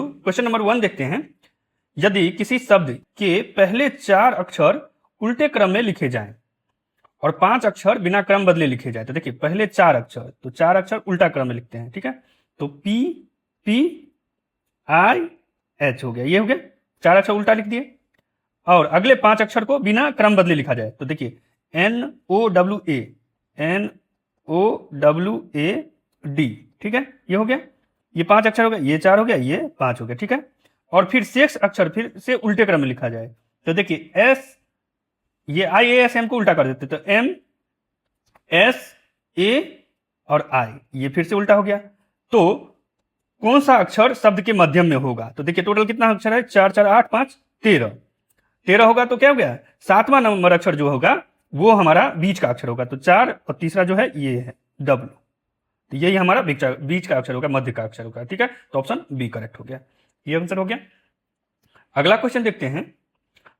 Question number 1 देखते हैं। यदि किसी शब्द के पहले 4 अक्षर उल्टे क्रम में लिखे जाएं और 5 अक्षर बिना क्रम बदले लिखे जाए, तो देखिए पहले 4 अक्षर, तो 4 अक्षर उल्टा क्रम में लिखते हैं, ठीक है। तो पी पी आई एच हो गया, ये हो गया, 4 अक्षर उल्टा लिख दिए। और अगले 5 अक्षर को बिना क्रम बदले लिखा जाए, तो देखिए NOWA ठीक है, ये हो गया, ये 5 अक्षर हो गया, ये 4 हो गया, ये 5 हो गया, ठीक है। और फिर शेष अक्षर फिर से उल्टे क्रम में लिखा जाए, तो देखिए एस, ये IASM को उल्टा कर देते, तो MSA और I, ये फिर से उल्टा हो गया। तो कौन सा अक्षर शब्द के मध्यम में होगा, तो देखिए टोटल कितना अक्षर है, 4 4 8 5 13 होगा, तो क्या हो गया, 7वां नंबर अक्षर जो होगा वो हमारा बीच का अक्षर होगा, तो 4 और तीसरा जो है ये है W, तो यही हमारा बीच का अक्षर होगा, मध्य का अक्षर होगा, ठीक है। तो ऑप्शन बी करेक्ट हो गया, ये आंसर हो गया। अगला क्वेश्चन देखते हैं।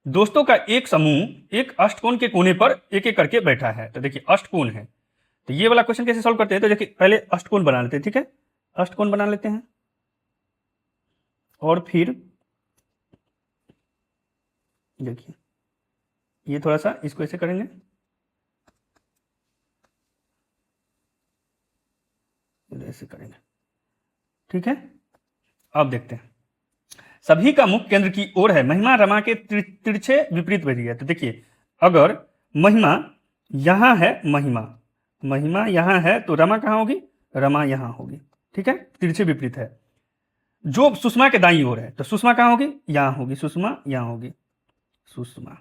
दोस्तों का एक समूह एक अष्टकोण के कोने पर एक एक करके बैठा है, तो देखिए अष्टकोण है, तो ये वाला क्वेश्चन कैसे सॉल्व करते हैं, तो देखिए पहले अष्टकोण बना लेते हैं, ठीक है, अष्टकोण बना लेते हैं और फिर देखिए ये थोड़ा सा इसको ऐसे करेंगे, ऐसे करेंगे, ठीक है। अब देखते हैं, सभी का मुख केंद्र की ओर है, महिमा रमा के तिरछे विपरीत बैठी है, तो देखिए अगर महिमा यहां है, महिमा यहां है, तो रमा कहां होगी, रमा यहां होगी, ठीक है, तिरछे विपरीत है। जो सुषमा के दाईं ओर है, तो सुषमा कहां होगी, यहां होगी, सुषमा यहां होगी, सुषमा।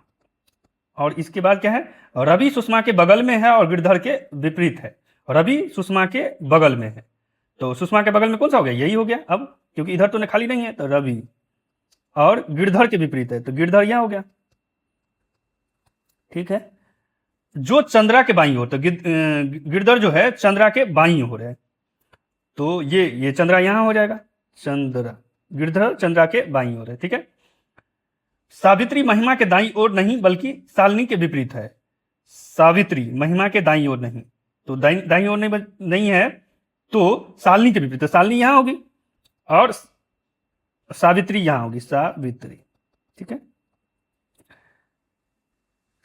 और इसके बाद क्या है, रवि सुषमा के बगल में है और गिरधर के विपरीत है, रवि सुषमा के बगल में है, तो सुषमा के बगल में कौन सा हो गया, यही हो गया, अब क्योंकि इधर तो खाली नहीं है, तो रवि, और गिरधर के विपरीत है, तो गिरधर यहां हो गया, ठीक है। जो चंद्रा के बाईं ओर, तो गिरधर जो है चंद्रा के बाईं ओर है, तो ये चंद्रा यहां हो जाएगा, चंद्रा, गिरधर चंद्रा के बाईं ओर है, ठीक है। सावित्री महिमा के दाईं ओर नहीं बल्कि शालिनी के विपरीत है, सावित्री महिमा के दाईं ओर नहीं, तो दाईं ओर नहीं है, तो शालिनी के विपरीत, तो शालिनी यहां होगी और सावित्री यहां होगी, सावित्री, ठीक है,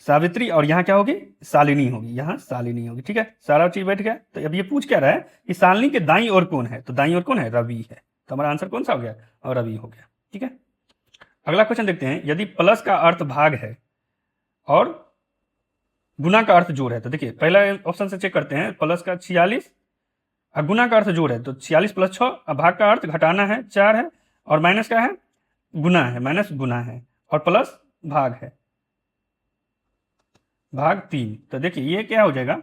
सावित्री, और यहां क्या होगी, शालिनी होगी, यहां शालिनी होगी, ठीक है, सारा चीज बैठ गया। तो अब ये पूछ क्या रहा है कि शालिनी के दाईं ओर कौन है, तो दाईं ओर कौन है, रवि है, तो हमारा आंसर कौन सा हो गया, और रवि हो गया, ठीक है। अगला क्वेश्चन देखते हैं। यदि प्लस का अर्थ भाग है और गुना का अर्थ जोड़ है, तो देखिए पहला ऑप्शन से चेक करते हैं, प्लस का 46 और गुना का अर्थ जोड़ है, तो 46 + 6, और भाग का अर्थ घटाना है, 4 है, और माइनस का है, गुना है, माइनस गुना है, और प्लस भाग है, भाग 3, तो देखिए ये क्या हो जाएगा,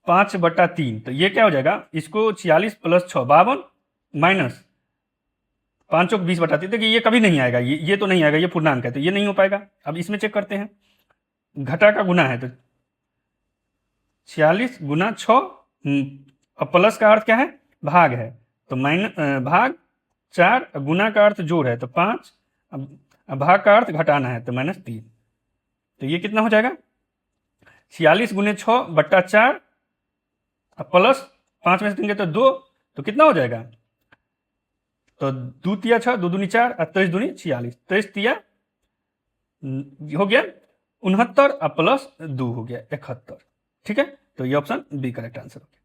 5/3, तो ये क्या हो जाएगा, इसको 46 + 6 52, माइनस 5 × 20/3, देखिए ये कभी नहीं आएगा, ये तो नहीं आएगा, ये पूर्णांक है, तो ये नहीं हो पाएगा। अब इसमें चेक करते हैं, घटा का गुना है, तो 46 × 6, और प्लस का अर्थ क्या है, भाग है, तो भाग 4, गुना का अर्थ जोड़ है, तो 5, भाग का अर्थ घटाना है, तो -3, तो ये कितना हो जाएगा, 46 × 6/4, प्लस 5 में से 3 तो 2, तो कितना हो जाएगा, तो 2 × 6, 2 दूनी 4, 23 दूनी 46, 23 × 3 हो गया 69, और प्लस 2 हो गया 71, ठीक है, तो ये ऑप्शन बी करेक्ट आंसर हो गया।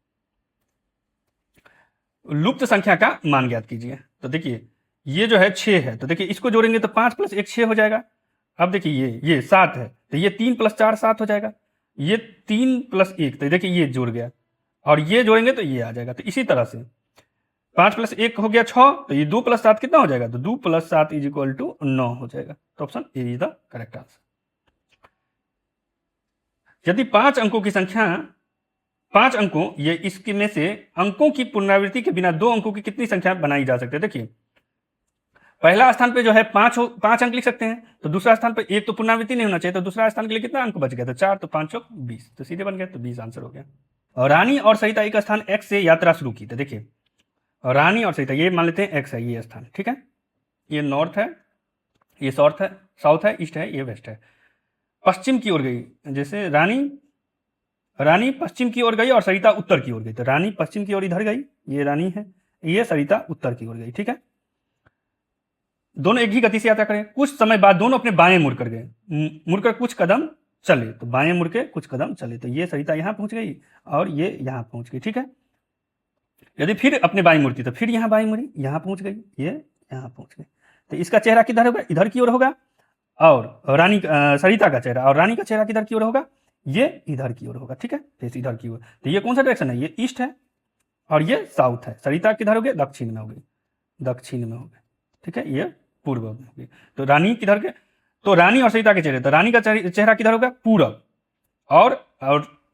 लुप्त संख्या का मान ज्ञात कीजिए, तो देखिए ये जो है 6 है, तो देखिए इसको जोड़ेंगे तो 5 + 1 6 हो जाएगा। अब देखिए ये 7 है, तो ये 3 + 4 7 हो जाएगा, ये 3 + 1, तो देखिए ये जुड़ गया, और ये जोड़ेंगे तो ये आ जाएगा। तो इसी तरह से 5 + 1 हो गया 6, तो ये 2 + 7 कितना हो जाएगा, तो 2 + 7 = 9 हो जाएगा, तो option A is the correct answer. यदि 5 अंकों की संख्या 5 अंकों, ये इसके में से अंकों की पुनरावृत्ति के बिना 2 अंकों की कितनी संख्या बनाई जा सकती है, देखिए पहला स्थान पे जो है 5 अंक लिख सकते हैं, तो दूसरा स्थान पे एक तो पुनरावृत्ति नहीं होना चाहिए, तो दूसरा स्थान के लिए कितना अंक बच गया, तो 4, तो 5 × 20, तो सीधे बन गया, तो 20 आंसर हो गया। और रानी और सरिता एक स्थान एक्स से यात्रा शुरू की, तो देखिए और रानी और सरिता, ये मान लेते हैं एक्स है ये स्थान, ठीक है, ये नॉर्थ है, ये साउथ है, ईस्ट है, ये वेस्ट है, पश्चिम की ओर गई, जैसे रानी पश्चिम की ओर गई और सरिता उत्तर की ओर गई, तो रानी पश्चिम की ओर इधर गई, ये रानी है, ये सरिता उत्तर की ओर गई, ठीक है। दोनों एक ही गति से यात्रा करें। कुछ समय बाद दोनों अपने बाएं मुड़कर गए, मुड़कर कुछ कदम चले, तो बाएं मुड़ के कुछ कदम चले, तो ये सरिता यहाँ पहुंच गई और ये यहाँ पहुंच गई, ठीक है। यदि फिर अपने बाएं मुड़ती तो फिर यहाँ बाएं मुड़ी, यहाँ पहुंच गई, ये यहाँ पहुंच गई, तो इसका चेहरा किधर होगा, इधर की ओर होगा, और रानी सरिता का चेहरा और रानी का चेहरा किधर की ओर होगा, ये इधर की ओर होगा, ठीक है, फेस इधर की ओर। तो ये कौन सा डायरेक्शन है, ये ईस्ट है और ये साउथ है। सरिता किधर हो गई, दक्षिण में हो गई, दक्षिण में हो गई, ठीक है, ये पूर्व में हो गई। तो रानी किधर के, तो रानी और सरिता के चेहरे, तो रानी का चेहरा किधर होगा, पूरब, और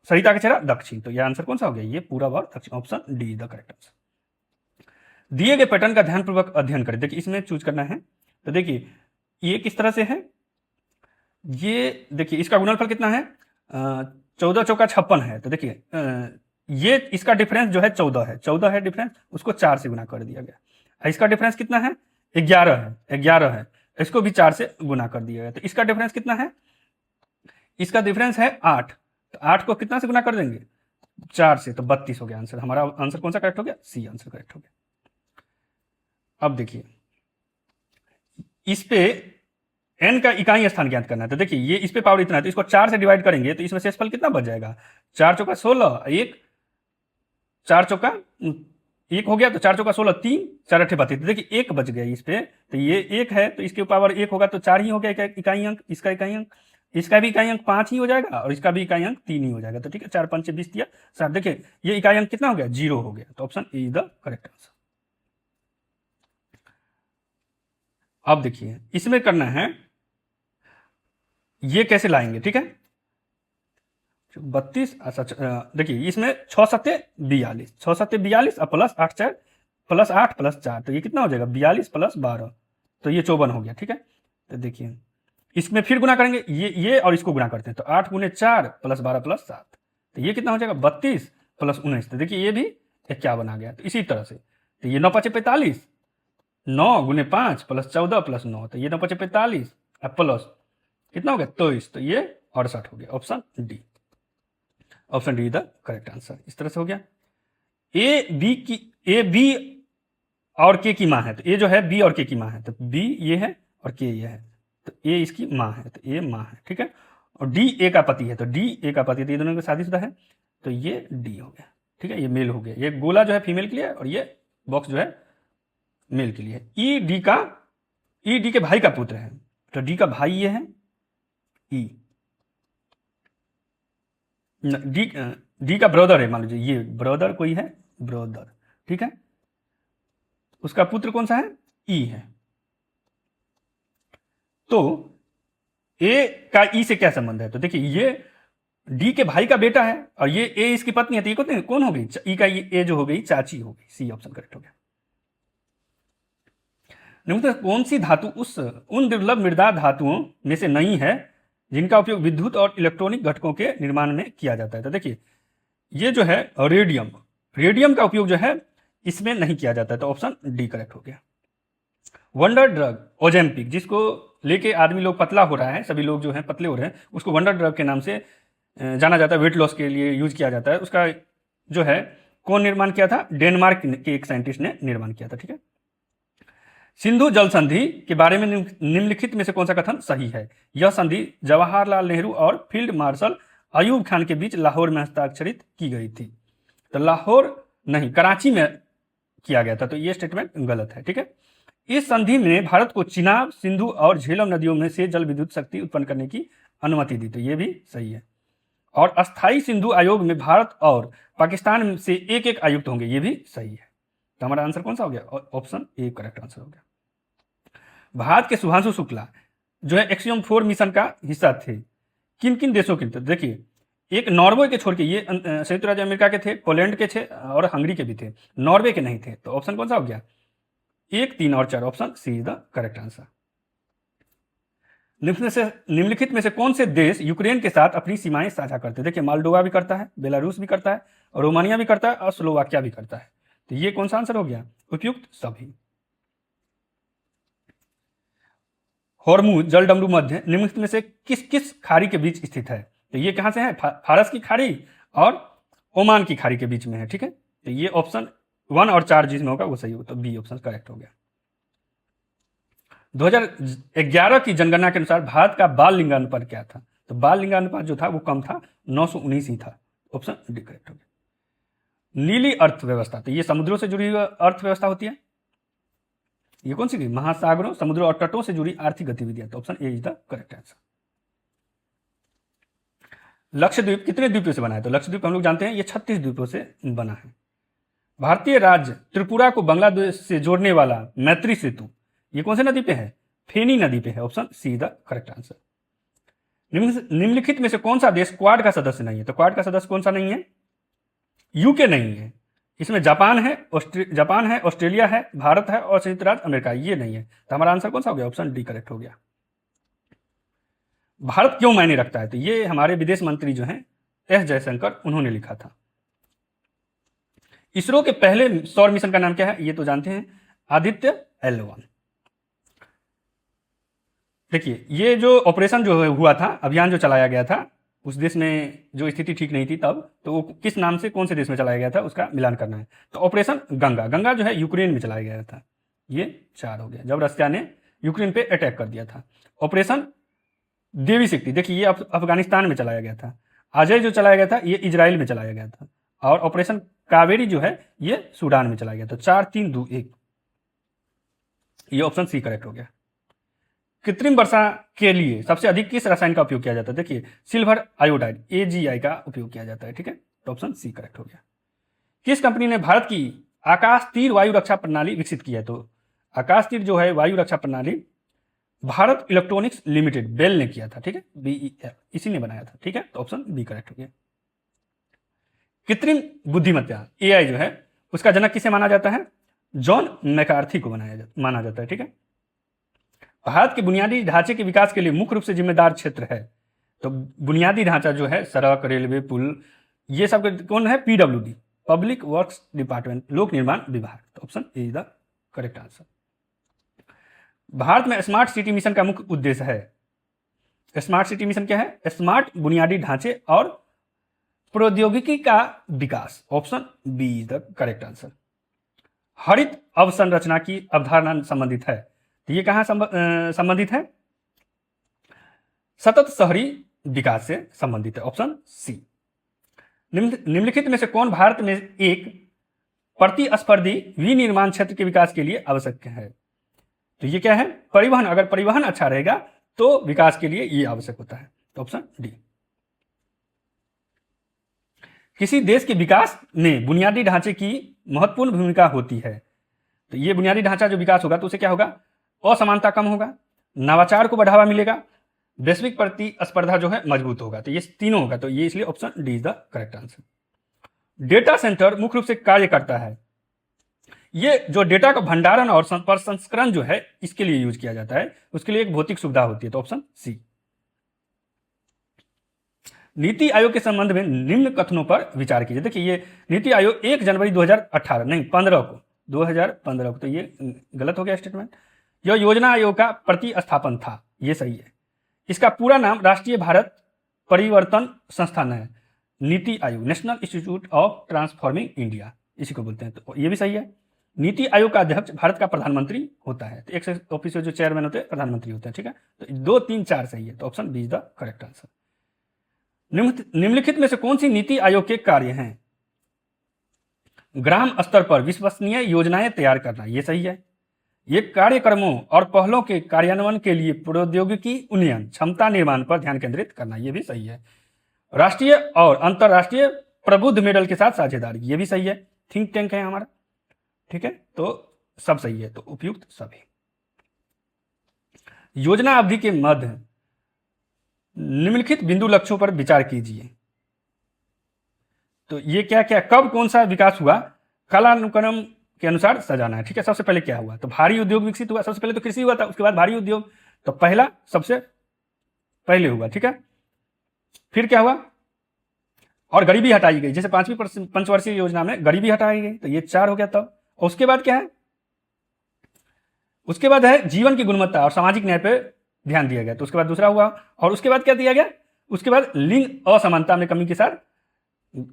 सरिता का चेहरा दक्षिण। तो ये आंसर कौन सा हो गया, ये पूरब और दक्षिण, option D the correct answer. दिए गए पैटर्न का ध्यानपूर्वक अध्ययन करें। देखिए इसमें चूज करना है, तो देखिए ये किस तरह से है, ये देखिए इसका गुणनफल कितना है, 14 चौका 56 है। तो देखिए ये इसका डिफरेंस जो है 14 है डिफरेंस, उसको 4 से गुना कर दिया गया। इसका डिफरेंस कितना है, 11 है, इसको भी 4 से गुना कर दिया गया। तो इसका डिफरेंस कितना है, इसका डिफरेंस है 8, तो 8 को कितना से गुना कर देंगे, 4 से, तो 32 हो गया आंसर। हमारा आंसर कौन सा करेक्ट हो गया, सी आंसर करेक्ट हो गया। अब देखिए इस पे n का इकाई स्थान ज्ञात करना है। तो देखिए ये इस पे पावर इतना है, तो इसको 4 से डिवाइड करेंगे तो इसमें शेषफल कितना बच जाएगा, 4 चौका 16, 1 4 चौका 1 हो गया, तो 4 चौका 16, 3 4 अठे 32। तो देखिए 1 बच गया इस पे, तो ये 1 है, तो इसके पावर 1 होगा तो 4 ही हो गया इकाई अंक, इसका इकाई अंक, इसका भी इकाई अंक 5 ही हो जाएगा और इसका भी इकाई अंक 3 ही हो जाएगा। तो ठीक है, 4 5 20 दिया 7। देखिए ये इकाई अंक कितना हो गया, 0 हो गया, तो option A is the correct answer. अब देखिए इसमें करना है, ये कैसे लाएंगे, ठीक है, 32, देखिए इसमें 6 सत्ते 42, 6 सत्ते 42 और प्लस 8 4 प्लस 8 प्लस 4, तो ये कितना हो जाएगा 42 प्लस 12, तो ये 54 हो गया, ठीक है। तो देखिए इसमें फिर गुना करेंगे, ये और इसको गुना करते हैं, तो 8 गुने 4 प्लस 12 प्लस 7, तो ये कितना हो जाएगा 32 प्लस 19, तो देखिए ये भी 51 आ गया। तो इसी तरह से तो ये 9 5 45, 9 गुने 5 प्लस 14 प्लस 9, तो ये 9 5 45 प्लस कितना हो गया 23, तो ये 68 हो गया, option D, option D the correct answer. इस तरह से हो गया। ए बी और के की माँ है, तो ए जो है बी और के की माँ है, तो बी ये है और के ये है, तो ए इसकी माँ है, तो ए माँ है, ठीक है। और डी ए का पति है, तो डी ए का पति, तो ये दोनों की शादीशुदा है, तो ये डी हो गया, ठीक है, ये मेल हो गया। ये गोला जो है फीमेल के लिए और ये बॉक्स जो है मेल के लिए। ई डी के भाई का पुत्र है, तो डी का भाई ये है, ई डी का ब्रदर है, मान लीजिए ये ब्रदर कोई है, ब्रदर, ठीक है, उसका पुत्र कौन सा है, ई है। तो ए का ई से क्या संबंध है, तो देखिए ये डी के भाई का बेटा है और ये ए इसकी पत्नी है, तो ये कौन हो गई, ई का ए जो हो गई चाची हो गई, सी ऑप्शन करेक्ट हो गया। कौन सी धातु उन दुर्लभ मृदा धातुओं में से नहीं है जिनका उपयोग विद्युत और इलेक्ट्रॉनिक घटकों के निर्माण में किया जाता है। तो देखिए ये जो है रेडियम का उपयोग जो है इसमें नहीं किया जाता है, तो ऑप्शन डी करेक्ट हो गया। वंडर ड्रग ओजेम्पिक, जिसको लेके आदमी लोग पतला हो रहा है, सभी लोग जो है पतले हो रहे हैं, उसको वंडर ड्रग के नाम से जाना जाता है, वेट लॉस के लिए यूज किया जाता है। उसका जो है कौन निर्माण किया था, डेनमार्क के एक साइंटिस्ट ने निर्माण किया था, ठीक है। सिंधु जल संधि के बारे में निम्नलिखित में से कौन सा कथन सही है। यह संधि जवाहरलाल नेहरू और फील्ड मार्शल अयूब खान के बीच लाहौर में हस्ताक्षरित की गई थी। तो लाहौर नहीं, कराची में किया गया था, तो ये स्टेटमेंट गलत है, ठीक है। इस संधि में भारत को चिनाब, सिंधु और झेलम नदियों में से जल विद्युत शक्ति उत्पन्न करने की अनुमति दी, तो ये भी सही है। और अस्थायी सिंधु आयोग में भारत और पाकिस्तान से एक एक आयुक्त होंगे, ये भी सही है। तो हमारा आंसर कौन सा हो गया, ऑप्शन ए करेक्ट आंसर हो गया। भारत के शुभांशु शुक्ला जो है एक्सियम 4 मिशन का हिस्सा थे, किन किन देशों के थे, देखिए एक नॉर्वे के छोड़ के, ये संयुक्त राज्य अमेरिका के थे, पोलैंड के थे और हंगरी के भी थे, नॉर्वे के नहीं थे, तो ऑप्शन कौन सा हो गया, 1 3 और 4, option C is the correct answer. निम्नलिखित में से कौन से देश यूक्रेन के साथ अपनी सीमाएं साझा करते हैं, देखिए मालडोवा भी करता है, बेलारूस भी करता है, रोमानिया भी करता है और स्लोवाकिया भी करता है, तो ये कौन सा आंसर हो गया, उपयुक्त सभी। हॉर्मुज जलडमरू मध्य निम्नलिखित में से किस किस खाड़ी के बीच स्थित है, तो ये कहां से है, फारस की खाड़ी और ओमान की खाड़ी के बीच में है, ठीक है। तो ये ऑप्शन 1 और 4 जिसमें होगा वो सही होगा, तो बी ऑप्शन करेक्ट हो गया। 2011 की जनगणना के अनुसार भारत का बाल लिंगानुपात क्या था? तो बाल लिंगानुपात जो था वो कम था, 919 ही था। ऑप्शन डी करेक्ट हो गया। नीली अर्थव्यवस्था, तो ये समुद्रों से जुड़ी हुई अर्थव्यवस्था होती है। ये कौन सी? महासागरों, समुद्रों और तटों से जुड़ी आर्थिक गतिविधियां। तो option A is the correct answer. Lakshadweep कितने द्वीपों से बना है? तो लक्षद्वीप हम लोग जानते हैं ये 36 द्वीपों से बना है। भारतीय राज्य त्रिपुरा को बांग्लादेश से जोड़ने वाला मैत्री सेतु ये कौन सी नदी पे है? फेनी नदी पे है। Option see the correct answer. निम्नलिखित में से कौन सा देश क्वाड का सदस्य नहीं है? तो क्वाड का सदस्य कौन सा नहीं है? यूके नहीं है, इसमें जापान है, ऑस्ट्रेलिया है, भारत है और संयुक्त राज्य अमेरिका, ये नहीं है। तो हमारा आंसर कौन सा हो गया? ऑप्शन डी करेक्ट हो गया। भारत क्यों मायने रखता है? तो ये हमारे विदेश मंत्री जो हैं एस जयशंकर, उन्होंने लिखा था। इसरो के पहले सौर मिशन का नाम क्या है? ये तो जानते हैं, आदित्य L1। देखिए ये जो ऑपरेशन जो हुआ था, अभियान जो चलाया गया था, उस देश में जो स्थिति ठीक नहीं थी तब, तो वो किस नाम से कौन से देश में चलाया गया था उसका मिलान करना है। तो ऑपरेशन गंगा जो है यूक्रेन में चलाया गया था। ये 4 हो गया, जब रशिया ने यूक्रेन पे अटैक कर दिया था। ऑपरेशन देवी शक्ति, देखिए ये अफगानिस्तान में चलाया गया था। अजय जो चलाया गया था ये इजराइल में चलाया गया था। और ऑपरेशन कावेरी जो है ये सूडान में चलाया गया था। 4 3 2 1, ये ऑप्शन सी करेक्ट हो गया। कृत्रिम वर्षा के लिए सबसे अधिक किस रसायन का उपयोग किया जाता है? देखिए सिल्वर आयोडाइड AgI का उपयोग किया जाता है। ठीक है, तो ऑप्शन सी करेक्ट हो गया। किस कंपनी ने भारत की आकाश तीर वायु रक्षा प्रणाली विकसित की है? तो आकाश तीर जो है वायु रक्षा प्रणाली भारत इलेक्ट्रॉनिक्स लिमिटेड, बेल ने किया था। ठीक है, BEL, इसी ने बनाया था। ठीक है, तो ऑप्शन बी करेक्ट हो गया। कृत्रिम बुद्धिमत्ता AI जो है उसका जनक किसे माना जाता है? जॉन मैकार्थी को माना जाता है। ठीक है, भारत के बुनियादी ढांचे के विकास के लिए मुख्य रूप से जिम्मेदार क्षेत्र है। तो बुनियादी ढांचा जो है सड़क, रेलवे, पुल, ये सब कौन है? PWD, पब्लिक वर्क्स डिपार्टमेंट, लोक निर्माण विभाग। तो option A is the correct answer. Bharat में स्मार्ट सिटी मिशन का मुख्य उद्देश्य है। स्मार्ट सिटी मिशन क्या है? स्मार्ट बुनियादी ढांचे और प्रौद्योगिकी का विकास। Option B is the correct answer. हरित अवसंरचना की अवधारणा संबंधित है, तो ये कहां संबंधित है? सतत शहरी विकास से संबंधित है। Option C. निम्नलिखित में से कौन भारत में एक प्रतिस्पर्धी विनिर्माण क्षेत्र के विकास के लिए आवश्यक है? तो ये क्या है? परिवहन। अगर परिवहन अच्छा रहेगा तो विकास के लिए ये आवश्यक होता है। तो ऑप्शन डी। किसी देश के विकास में बुनियादी ढांचे की महत्वपूर्ण भूमिका होती है। तो ये बुनियादी ढांचा जो विकास होगा तो उसे क्या होगा? असमानता कम होगा, नवाचार को बढ़ावा मिलेगा, वैश्विक प्रतिस्पर्धा जो है मजबूत होगा। तो ये तीनों होगा, तो ये इसलिए option D is the correct answer. Data centre मुख्य रूप से कार्य करता है, ये जो डेटा का भंडारण और प्रसंस्करण जो है इसके लिए यूज किया जाता है, उसके लिए एक भौतिक सुविधा होती है। तो ऑप्शन सी। नीति आयोग के संबंध में निम्न कथनों पर विचार कीजिए। देखिए ये नीति आयोग 1 जनवरी 2018 नहीं 15 को 2015 को, तो ये गलत हो गया स्टेटमेंट। यह योजना आयोग का प्रतिस्थापन था, ये सही है। इसका पूरा नाम राष्ट्रीय भारत परिवर्तन संस्थान है, NITI Aayog, national institute of transforming India, इसी को बोलते हैं। तो ये भी सही है। नीति आयोग का अध्यक्ष भारत का प्रधानमंत्री होता है। तो एक ऑफिसर जो चेयरमैन होते हैं प्रधानमंत्री होते हैं। ठीक है, तो 2 3 4 सही है। तो option B is the correct answer. निम्नलिखित में से कौन सी नीति आयोग के कार्य हैं? ग्राम स्तर पर विश्वसनीय योजनाएं तैयार करना, ये सही है। ये कार्यक्रमों और पहलों के कार्यान्वयन के लिए प्रौद्योगिकी उन्नयन, क्षमता निर्माण पर ध्यान केंद्रित करना, ये भी सही है। राष्ट्रीय और अंतर्राष्ट्रीय प्रबुद्ध मेडल के साथ साझेदारी, ये भी सही है। थिंक टैंक है हमारा। ठीक है, तो सब सही है, तो उपयुक्त सभी। योजना अवधि के मध्य निम्नलिखित बिंदु लक्ष्यों पर विचार कीजिए। तो ये क्या क्या कब कौन सा विकास हुआ? कालानुक्रम के अनुसार सजाना है। ठीक है, सबसे पहले क्या हुआ? तो भारी उद्योग विकसित हुआ। सबसे पहले तो कृषि हुआ था, उसके बाद भारी उद्योग, तो पहला सबसे पहले हुआ। ठीक है, फिर क्या हुआ? और गरीबी हटाई गई, जैसे 5वीं पंचवर्षीय योजना में गरीबी हटाई गई, तो ये 4 हो गया तब। और उसके बाद क्या है? उसके बाद है जीवन की गुणवत्ता और सामाजिक न्याय पर ध्यान दिया गया, तो उसके बाद दूसरा हुआ। और उसके बाद क्या दिया गया? उसके बाद लिंग असमानता में कमी के साथ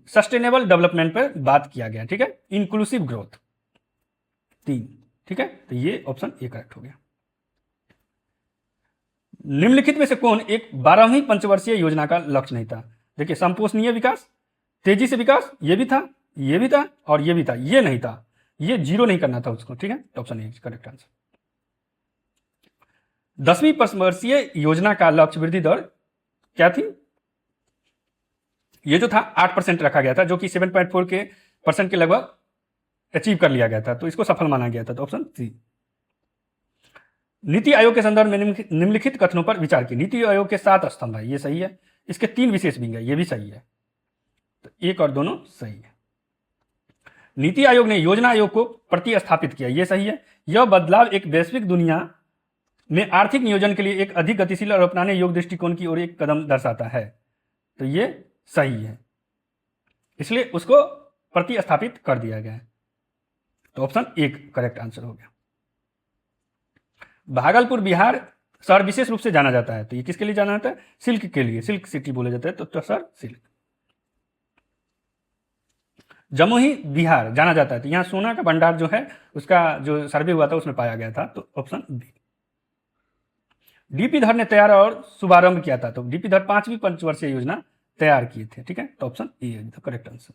सस्टेनेबल डेवलपमेंट पर बात किया गया। ठीक है, इंक्लूसिव ग्रोथ 3। ठीक है, तो ये ऑप्शन ए करेक्ट हो गया। निम्नलिखित में से कौन एक 12वीं पंचवर्षीय योजना का लक्ष्य नहीं था? देखिए, संपोषणीय विकास, तेजी से विकास, ये भी था, ये भी था और ये भी था, ये नहीं था, ये जीरो नहीं करना था उसको। ठीक है, तो ऑप्शन ए करेक्ट आंसर। 10वीं पंचवर्षीय योजना का लक्ष्य वृद्धि दर क्या थी? ये जो था 8% रखा गया था, जो कि 7.4 के % के लगभग अचीव कर लिया गया था, तो इसको सफल माना गया था, तो ऑप्शन सी। नीति आयोग के संदर्भ में निम्नलिखित कथनों पर विचार की। नीति आयोग के 7 स्तंभ है, ये सही है। इसके 3 विशेष विंग है, ये भी सही है, तो एक और दोनों सही है। नीति आयोग ने योजना आयोग को प्रतिस्थापित किया, ये सही है। यह बदलाव एक वैश्विक दुनिया में आर्थिक नियोजन के लिए एक अधिक गतिशील और अपनाने योग्य दृष्टिकोण की ओर एक कदम दर्शाता है, तो ये सही है, इसलिए उसको प्रतिस्थापित कर दिया गया है, तो ऑप्शन एक करेक्ट आंसर हो गया। भागलपुर बिहार शहर विशेष रूप से जाना जाता है, तो ये किसके लिए जाना जाता है? सिल्क के लिए, सिल्क सिटी बोले जाते हैं, तो सर सिल्क। जमुई बिहार जाना जाता है, तो यहाँ सोना का भंडार जो है उसका जो सर्वे हुआ था उसमें पाया गया था, तो ऑप्शन बी। डीपी धर ने तैयार और शुभारंभ किया था, तो डीपी धर 5वीं पंचवर्षीय योजना तैयार किए थे। ठीक है, तो option A is the correct answer.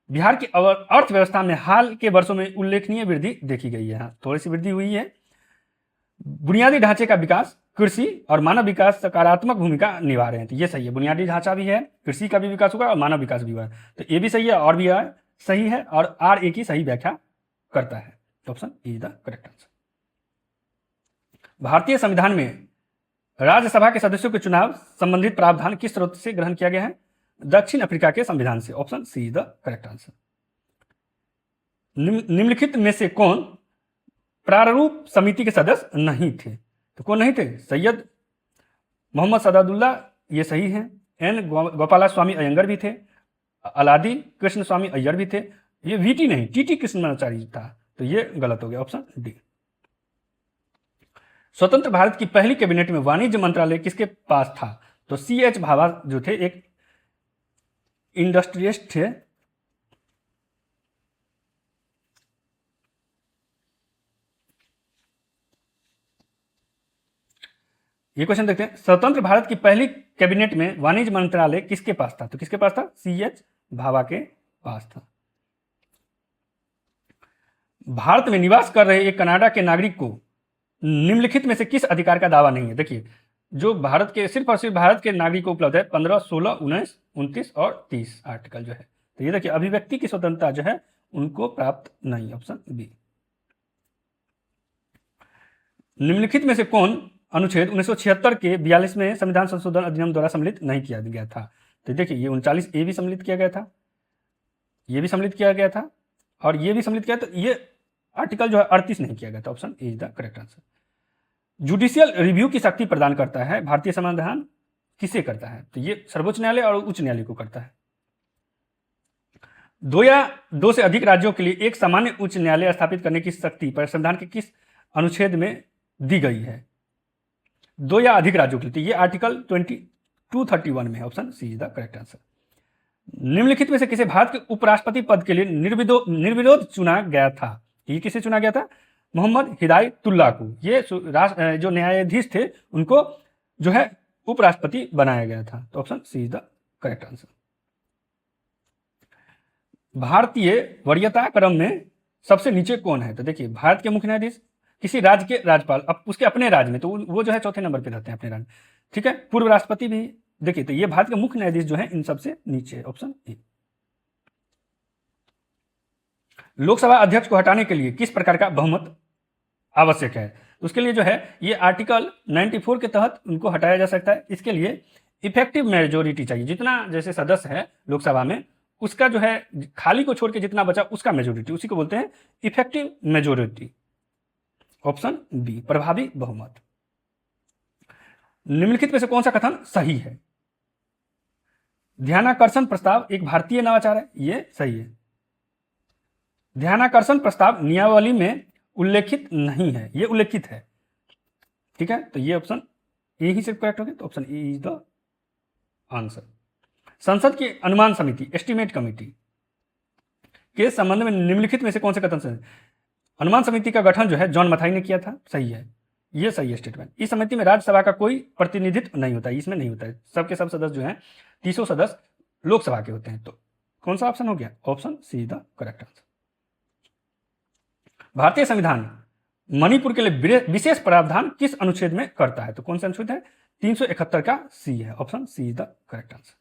Bihar की अर्थव्यवस्था में हाल के वर्षों में उल्लेखनीय वृद्धि देखी गई है, थोड़ी सी वृद्धि हुई है। बुनियादी ढांचे का विकास, कृषि और मानव विकास सकारात्मक भूमिका निभा रहे हैं, तो ये सही है। बुनियादी ढांचा भी है, कृषि का भी विकास होगा और मानव विकास भी हुआ है, तो ये भी सही है और भी है सही है, और आर एक ही सही व्याख्या करता है, तो option A is the correct answer. भारतीय संविधान में राज्यसभा के सदस्यों के चुनाव संबंधित प्रावधान किस स्रोत से ग्रहण किया गया है? दक्षिण अफ्रीका के संविधान से, option C is the correct answer. निम्नलिखित में से कौन प्रारूप समिति के सदस्य नहीं थे? तो कौन नहीं थे? सैयद मोहम्मद सदादुल्ला, ये सही है। एन गोपाला स्वामी अयंगर भी थे, अलादी कृष्ण स्वामी अय्यर भी थे, ये वीटी नहीं टीटी कृष्णाचार्य था, तो ये गलत हो गया, ऑप्शन डी। स्वतंत्र भारत की पहली कैबिनेट में वाणिज्य मंत्रालय किसके पास था? तो CH भाभा जो थे एक इंडस्ट्रियलिस्ट थे। ये क्वेश्चन देखते हैं, स्वतंत्र भारत की पहली कैबिनेट में वाणिज्य मंत्रालय किसके पास था? तो किसके पास था? CH भाभा के पास था। भारत में निवास कर रहे एक कनाडा के नागरिक को निम्नलिखित में से किस अधिकार का दावा नहीं है? देखिए, जो भारत के सिर्फ और सिर्फ भारत के नागरिक को उपलब्ध है 15, 16, 19, 29 और 30 आर्टिकल जो है, तो ये देखिए अभिव्यक्ति की स्वतंत्रता जो है उनको प्राप्त नहीं, ऑप्शन बी। निम्नलिखित में से कौन अनुच्छेद 1976 के 42वें संविधान संशोधन अधिनियम द्वारा सम्मिलित नहीं किया गया था? तो देखिए, ये 39A भी सम्मिलित किया गया था, ये भी सम्मिलित किया गया था और ये भी सम्मिलित किया, तो ये आर्टिकल जो है 38 नहीं किया गया था, option A is the correct answer. Judicial review की शक्ति प्रदान करता है भारतीय संविधान किसे करता है? तो ये सर्वोच्च न्यायालय और उच्च न्यायालय को करता है। 2 या 2 से अधिक राज्यों के लिए एक सामान्य उच्च न्यायालय स्थापित करने की शक्ति पर संविधान के किस अनुच्छेद में दी गई है? 2 या अधिक राज्यों के लिए, तो ये आर्टिकल 231 में, option C is the correct answer. निम्नलिखित में से किसे भारत के उपराष्ट्रपति पद के लिए निर्विरोध चुना गया था? ये किसे चुना गया था? मोहम्मद हिदायतुल्लाह को, ये जो न्यायाधीश थे उनको जो है उपराष्ट्रपति बनाया गया था, तो option C is the correct answer. भारतीय वरीयता क्रम में सबसे नीचे कौन है? तो देखिए, भारत के मुख्य न्यायाधीश, किसी राज्य के राज्यपाल, अब उसके अपने राज्य में, तो वो जो है चौथे नंबर पे रहते हैं अपने राज्य, ठीक है। पूर्व राष्ट्रपति भी, देखिए, तो ये भारत के मुख्य न्यायाधीश जो है इन सबसे नीचे, ऑप्शन ए। लोकसभा अध्यक्ष को हटाने के लिए किस प्रकार का बहुमत आवश्यक है? उसके लिए जो है ये आर्टिकल 94 के तहत उनको हटाया जा सकता है। इसके लिए इफेक्टिव मेजोरिटी चाहिए, जितना जैसे सदस्य है लोकसभा में उसका जो है खाली को छोड़ के जितना बचा उसका मेजोरिटी, उसी को बोलते हैं इफेक्टिव मेजोरिटी, ऑप्शन बी प्रभावी बहुमत। निम्नलिखित में से कौन सा कथन सही है? ध्यानाकर्षण प्रस्ताव एक भारतीय नवाचार है, ये सही है। ध्यानाकर्षण प्रस्ताव नियमावली में उल्लेखित नहीं है, ये उल्लेखित है, ठीक है, तो ये ऑप्शन ए ही से करेक्ट हो गया, तो option A is the answer. संसद की अनुमान समिति एस्टीमेट कमेटी के संबंध में निम्नलिखित में से कौन से कथन सही? अनुमान समिति का गठन जो है जॉन मथाई ने किया था, सही है। ये सही है स्टेटमेंट। इस समिति में राज्यसभा का कोई प्रतिनिधित्व नहीं होता है, इसमें नहीं होता है, सबके सब सदस्य जो हैं 30 सदस्य लोकसभा के होते हैं। तो कौन सा ऑप्शन हो गया? Option see the correct answer. भारतीय संविधान मणिपुर के लिए विशेष प्रावधान किस अनुच्छेद में करता है? तो कौन सा अनुच्छेद है? 371 का सी है, option C is the correct answer.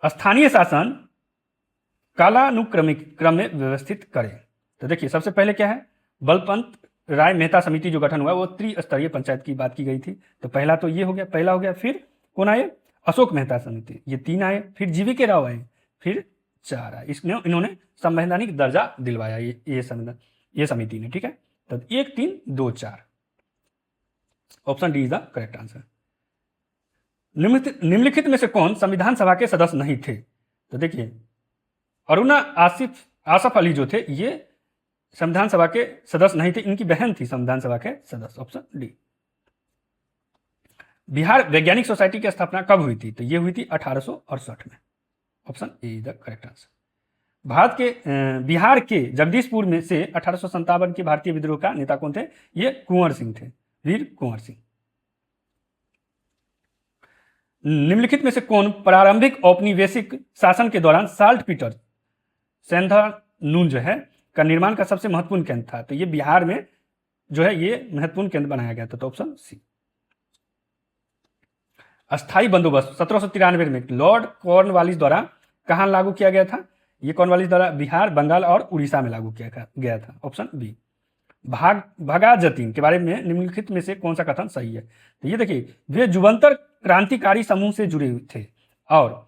स्थानीय शासन कालानुक्रमिक क्रम में व्यवस्थित करें। तो देखिए सबसे पहले क्या है, बलवंत राय मेहता समिति जो गठन हुआ वो त्रिस्तरीय पंचायत की बात की गई थी। तो पहला तो ये हो गया, पहला हो गया। फिर कौन आए? अशोक मेहता समिति, ये 3 आए। फिर जीवी के राव आए, फिर 4 आए। इन्होंने संवैधानिक दर्जा दिलवाया ये समिति ने, ठीक है। तो 1 3 2 4 option D is the correct answer. निम्नलिखित में से कौन संविधान सभा के सदस्य नहीं थे? तो देखिए अरुणा आसफ अली जो थे ये संविधान सभा के सदस्य नहीं थे, इनकी बहन थी संविधान सभा के सदस्य, ऑप्शन डी। बिहार वैज्ञानिक सोसाइटी की स्थापना कब हुई थी? तो ये हुई थी 1868 में, option A is the correct answer. Bihar के जगदीशपुर में से 1857 के भारतीय विद्रोह का नेता कौन थे? ये कुंवर सिंह थे, वीर कुंवर सिंह। निम्नलिखित में से कौन प्रारंभिक औपनिवेशिक शासन के दौरान साल्ट पीटर सेंधानून जो है का निर्माण का सबसे महत्वपूर्ण केंद्र था? तो ये बिहार में जो है ये महत्वपूर्ण केंद्र बनाया गया था, तो ऑप्शन सी। अस्थायी बंदोबस्त 1793 में लॉर्ड कॉर्नवालिस द्वारा कहां लागू किया गया था? ये कॉर्नवालिस द्वारा बिहार, बंगाल और उड़ीसा में लागू किया गया था, ऑप्शन बी। भगा जतीन के बारे में निम्नलिखित में से कौन सा कथन सही है? तो ये देखिए वे जुबंतर क्रांतिकारी समूह से जुड़े हुए थे और